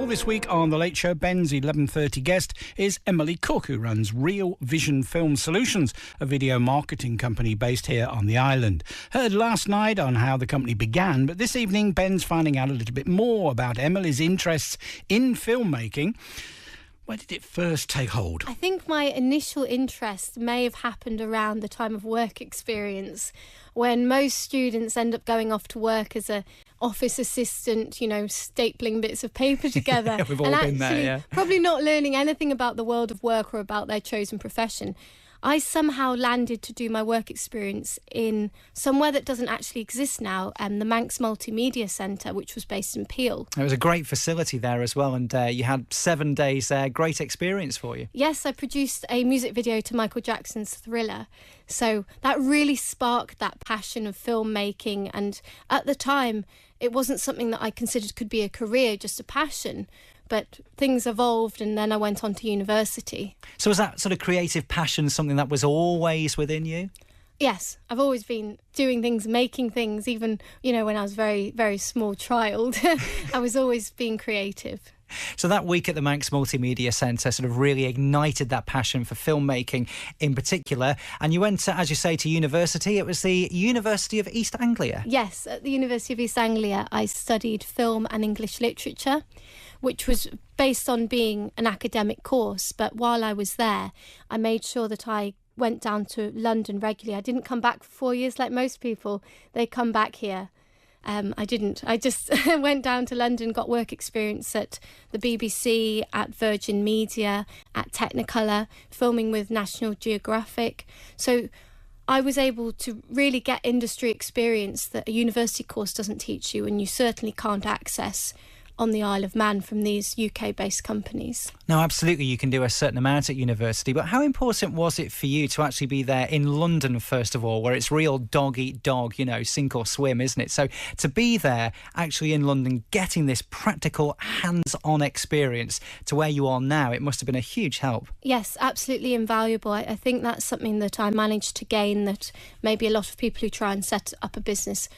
all. This week on The Late Show, Ben's 11:30 guest is Emily Cook, who runs Real Vision Film Solutions, a video marketing company based here on the island. Heard last night on how the company began, but this evening Ben's finding out a little bit more about Emily's interests in filmmaking. Where did it first take hold? I think my initial interest may have happened around the time of work experience, when most students end up going off to work as a office assistant, you know, stapling bits of paper together. Yeah, we've all been there, yeah. Probably not learning anything about the world of work or about their chosen profession. I somehow landed to do my work experience in somewhere that doesn't actually exist now, the Manx Multimedia Centre, which was based in Peel. It was a great facility there as well, and you had 7 days there. Great experience for you. Yes, I produced a music video to Michael Jackson's Thriller. So that really sparked that passion of filmmaking, and at the time, it wasn't something that I considered could be a career, just a passion. But things evolved, and then I went on to university. So was that sort of creative passion something that was always within you? Yes, I've always been doing things, making things, even, you know, when I was a very, very small child. I was always being creative. So that week at the Manx Multimedia Centre sort of really ignited that passion for filmmaking in particular. And you went, as you say, to university. It was the University of East Anglia. Yes, at the University of East Anglia, I studied film and English literature, which was based on being an academic course. But while I was there, I made sure that I went down to London regularly. I didn't come back for 4 years like most people. They come back here. I didn't. I just went down to London, got work experience at the BBC, at Virgin Media, at Technicolor, filming with National Geographic. So I was able to really get industry experience that a university course doesn't teach you, and you certainly can't access on the Isle of Man from these UK-based companies. No, absolutely, you can do a certain amount at university, but how important was it for you to actually be there in London, first of all, where it's real dog eat dog, you know, sink or swim, isn't it? So to be there, actually in London, getting this practical, hands-on experience to where you are now, it must have been a huge help. Yes, absolutely invaluable. I think that's something that I managed to gain that maybe a lot of people who try and set up a business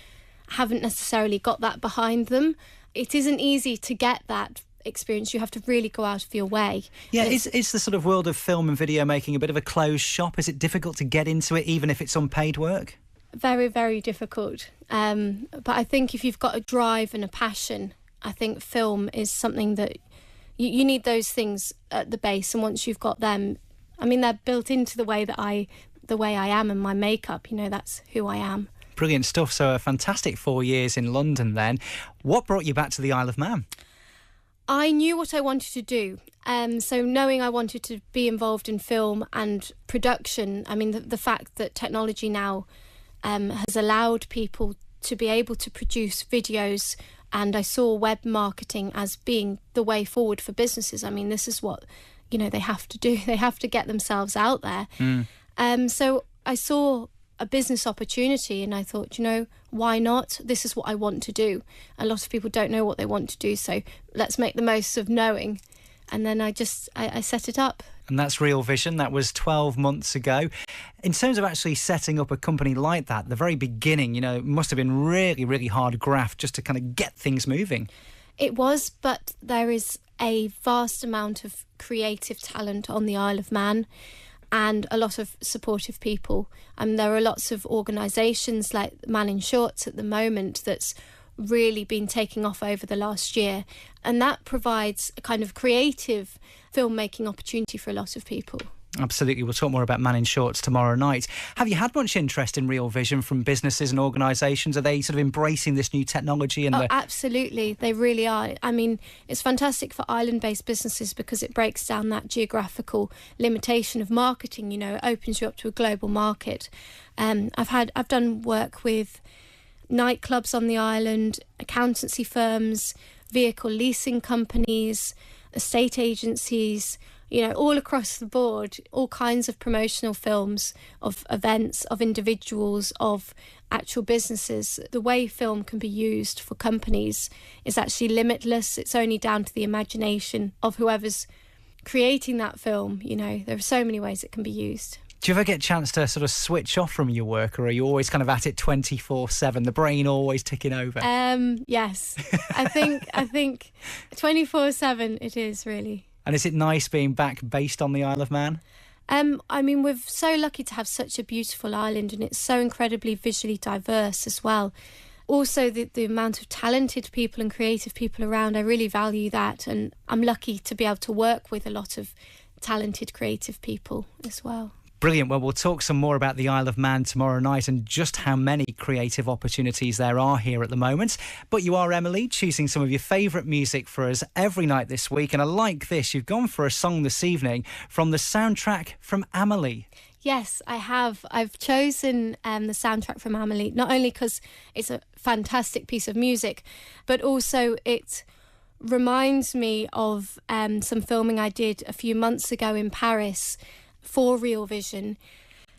haven't necessarily got that behind them. It isn't easy to get that experience. You have to really go out of your way. Yeah, is the sort of world of film and video making a bit of a closed shop? Is it difficult to get into it, even if it's unpaid work? Very, very difficult. But I think if you've got a drive and a passion, I think film is something that you need those things at the base. And once you've got them, I mean, they're built into the way I am and my makeup. You know, that's who I am. Brilliant stuff. So a fantastic 4 years in London then. What brought you back to the Isle of Man? I knew what I wanted to do. So knowing I wanted to be involved in film and production, I mean, the fact that technology now has allowed people to be able to produce videos, and I saw web marketing as being the way forward for businesses. I mean, this is what, you know, they have to do. They have to get themselves out there. So I saw a business opportunity and I thought, you know, why not? This is what I want to do. A lot of people don't know what they want to do, so let's make the most of knowing. And then I set it up. And that's Real Vision. That was 12 months ago. In terms of actually setting up a company like that, the very beginning, you know, it must have been really, really hard graft just to kind of get things moving. It was, but there is a vast amount of creative talent on the Isle of Man, and a lot of supportive people. There are lots of organisations like Man in Shorts at the moment that's really been taking off over the last year, and that provides a kind of creative filmmaking opportunity for a lot of people. Absolutely. We'll talk more about Man in Shorts tomorrow night. Have you had much interest in Real Vision from businesses and organisations? Are they sort of embracing this new technology? Absolutely. They really are. I mean, it's fantastic for island-based businesses because it breaks down that geographical limitation of marketing. You know, it opens you up to a global market. I've done work with nightclubs on the island, accountancy firms, vehicle leasing companies, estate agencies, you know, all across the board, all kinds of promotional films of events, of individuals, of actual businesses. The way film can be used for companies is actually limitless. It's only down to the imagination of whoever's creating that film. You know, there are so many ways it can be used. Do you ever get a chance to sort of switch off from your work, or are you always kind of at it 24/7, the brain always ticking over? Yes. I think 24/7 it is, really. And is it nice being back based on the Isle of Man? I mean, we're so lucky to have such a beautiful island, and it's so incredibly visually diverse as well. Also, the amount of talented people and creative people around, I really value that, and I'm lucky to be able to work with a lot of talented creative people as well. Brilliant. Well, we'll talk some more about the Isle of Man tomorrow night and just how many creative opportunities there are here at the moment. But you are, Emily, choosing some of your favourite music for us every night this week. And I like this. You've gone for a song this evening from the soundtrack from Amelie. Yes, I have. I've chosen the soundtrack from Amelie, not only because it's a fantastic piece of music, but also it reminds me of some filming I did a few months ago in Paris for Real Vision,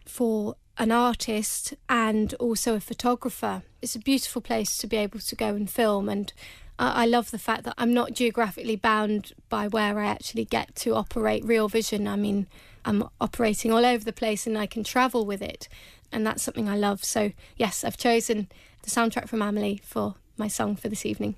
for an artist and also a photographer. It's a beautiful place to be able to go and film, and I love the fact that I'm not geographically bound by where I actually get to operate Real Vision. I mean, I'm operating all over the place and I can travel with it, and that's something I love. So yes, I've chosen the soundtrack from Amelie for my song for this evening.